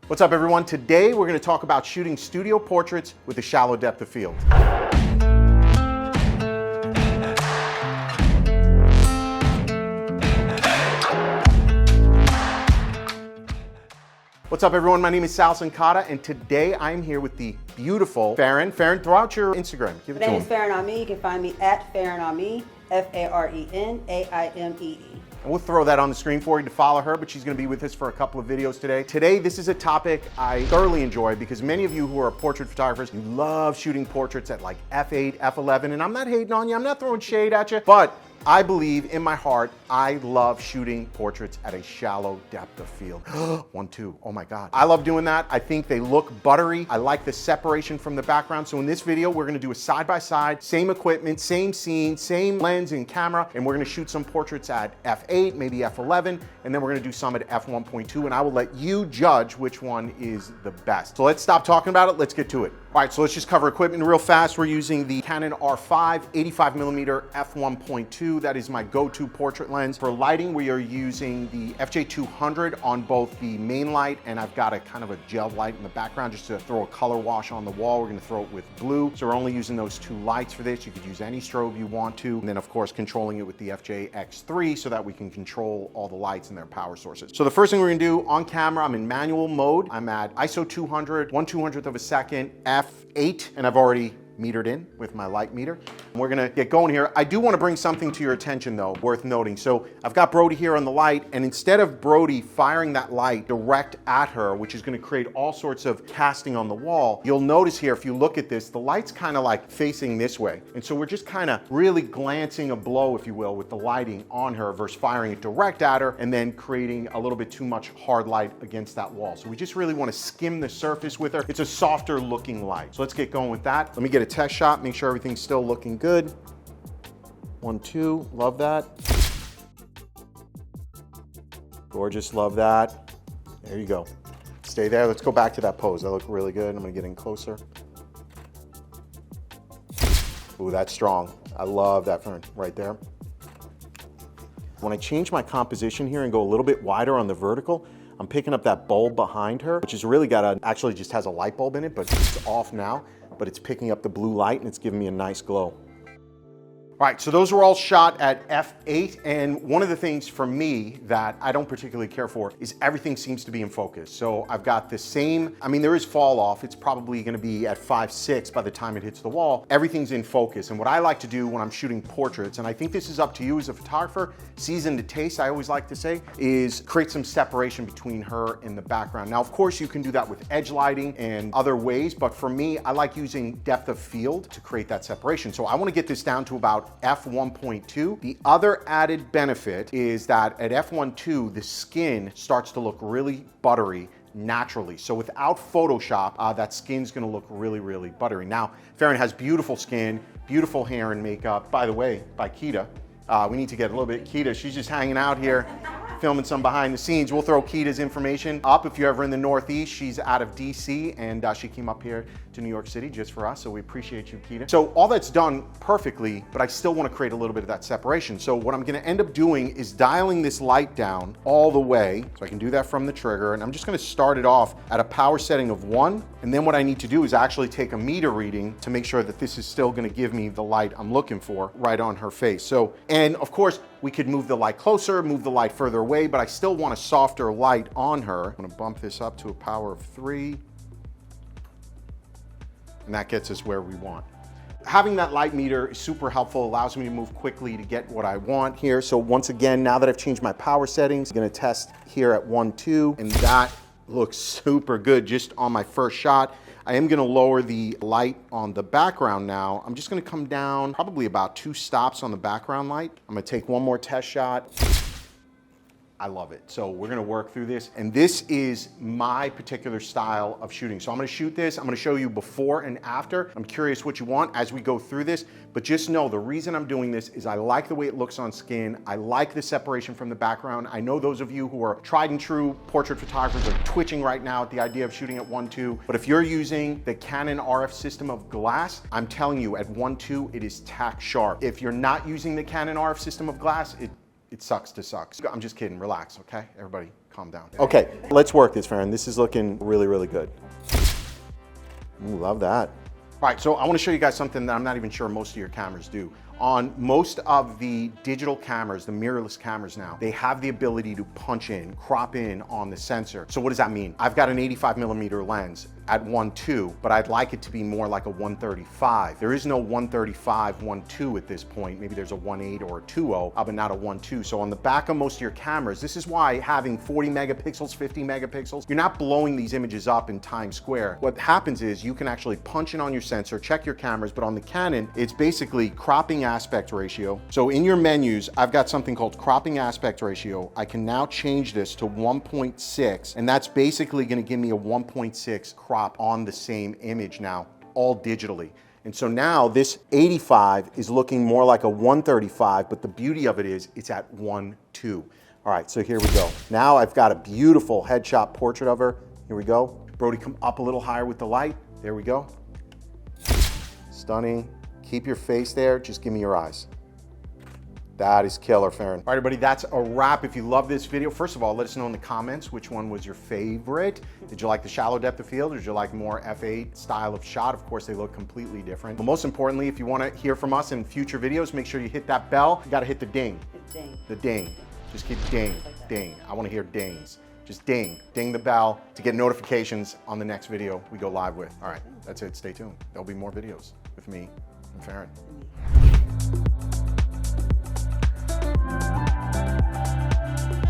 What's up, everyone? Today we're going to talk about shooting studio portraits with a shallow depth of field. What's up, everyone? My name is Sal Sankata, and today I'm here with the beautiful Faren. Faren, throw out your Instagram. Give it to him. My name is Faren Aimee. You can find me at Faren Aimee, F-A-R-E-N-A-I-M-E-E. And we'll throw that on the screen for you to follow her, but she's going to be with us for a couple of videos today. Today, this is a topic I thoroughly enjoy because many of you who are portrait photographers, you love shooting portraits at like f8, f11, and I'm not hating on you, I'm not throwing shade at you, but I believe in my heart, I love shooting portraits at a shallow depth of field. 1-2, oh my God. I love doing that. I think they look buttery. I like the separation from the background. So in this video, we're gonna do a side-by-side, same equipment, same scene, same lens and camera, and we're gonna shoot some portraits at f8, maybe f11, and then we're gonna do some at f1.2, and I will let you judge which one is the best. So let's stop talking about it, let's get to it. All right, so let's just cover equipment real fast. We're using the Canon R5 85mm f1.2. That is my go-to portrait lens. For lighting, we are using the FJ200 on both the main light, and I've got a kind of a gel light in the background just to throw a color wash on the wall. We're gonna throw it with blue. So we're only using those two lights for this. You could use any strobe you want to. And then of course, controlling it with the FJ-X3 so that we can control all the lights and their power sources. So the first thing we're gonna do on camera, I'm in manual mode. I'm at ISO 200, 1/200th of a second, f8, and I've already metered in with my light meter. We're gonna get going here. I do wanna bring something to your attention though, worth noting. So I've got Brody here on the light, and instead of Brody firing that light direct at her, which is gonna create all sorts of casting on the wall, you'll notice here, if you look at this, the light's kind of like facing this way. And so we're just kind of really glancing a blow, if you will, with the lighting on her versus firing it direct at her and then creating a little bit too much hard light against that wall. So we just really wanna skim the surface with her. It's a softer looking light. So let's get going with that. Let me get a test shot, make sure everything's still looking good. 1-2, love that. Gorgeous, love that. There you go. Stay there, let's go back to that pose. That looked really good. I'm gonna get in closer. Ooh, that's strong. I love that Fern right there. When I change my composition here and go a little bit wider on the vertical, I'm picking up that bulb behind her, which has really actually just has a light bulb in it, but it's off now. But it's picking up the blue light and it's giving me a nice glow. All right, so those were all shot at f8, and one of the things for me that I don't particularly care for is everything seems to be in focus. So I've got the same, I mean, there is fall off. It's probably gonna be at 5.6 by the time it hits the wall. Everything's in focus, and what I like to do when I'm shooting portraits, and I think this is up to you as a photographer, seasoned to taste, I always like to say, is create some separation between her and the background. Now, of course, you can do that with edge lighting and other ways, but for me, I like using depth of field to create that separation. So I wanna get this down to about f1.2. The other added benefit is that at f1.2, the skin starts to look really buttery naturally. So without Photoshop, that skin's gonna look really, really buttery. Now, Faren has beautiful skin, beautiful hair and makeup. By the way, by Keita. We need to get a little bit, Keita, she's just hanging out here, filming some behind the scenes. We'll throw Keita's information up if you're ever in the Northeast. She's out of DC, and she came up here to New York City just for us, so we appreciate you, Keita. So all that's done perfectly, but I still want to create a little bit of that separation. So what I'm going to end up doing is dialing this light down all the way, so I can do that from the trigger, and I'm just going to start it off at a power setting of 1, and then what I need to do is actually take a meter reading to make sure that this is still going to give me the light I'm looking for right on her face. So, and of course, we could move the light closer, move the light further away, but I still want a softer light on her. I'm gonna bump this up to a power of 3. And that gets us where we want. Having that light meter is super helpful, allows me to move quickly to get what I want here. So once again, now that I've changed my power settings, I'm gonna test here at 1.2, and that looks super good just on my first shot. I am gonna lower the light on the background now. I'm just gonna come down probably about 2 stops on the background light. I'm gonna take one more test shot. I love it. So we're gonna work through this, and this is my particular style of shooting. So I'm gonna shoot this, I'm gonna show you before and after. I'm curious what you want as we go through this, but just know the reason I'm doing this is I like the way it looks on skin. I like the separation from the background. I know those of you who are tried and true portrait photographers are twitching right now at the idea of shooting at 1.2, but if you're using the Canon RF system of glass, I'm telling you at 1.2, it is tack sharp. If you're not using the Canon RF system of glass, it sucks to suck. I'm just kidding, relax, okay? Everybody, calm down. Okay, let's work this, Faren. This is looking really, really good. Ooh, love that. All right, so I want to show you guys something that I'm not even sure most of your cameras do. On most of the digital cameras, the mirrorless cameras now, they have the ability to punch in, crop in on the sensor. So what does that mean? I've got an 85mm lens at 1.2, but I'd like it to be more like a 135. There is no 135 1.2 at this point. Maybe there's a 1.8 or a 2.0, but not a 1.2. So on the back of most of your cameras, this is why having 40 megapixels, 50 megapixels, you're not blowing these images up in Times Square. What happens is you can actually punch in on your sensor, check your cameras, but on the Canon, it's basically cropping aspect ratio. So in your menus, I've got something called cropping aspect ratio. I can now change this to 1.6, and that's basically gonna give me a 1.6 crop on the same image now, all digitally. And so now this 85 is looking more like a 135, but the beauty of it is it's at 1.2. All right, so here we go. Now I've got a beautiful headshot portrait of her. Here we go. Brody, come up a little higher with the light. There we go. Stunning. Keep your face there, just give me your eyes. That is killer, Faren. All right, everybody, that's a wrap. If you love this video, first of all, let us know in the comments which one was your favorite. Did you like the shallow depth of field, or did you like more f8 style of shot? Of course, they look completely different. But most importantly, if you want to hear from us in future videos, make sure you hit that bell. You got to hit the ding. Ding. The ding. Just keep ding, ding. I want to hear dings. Just ding the bell to get notifications on the next video we go live with. All right, that's it. Stay tuned. There'll be more videos with me and Faren.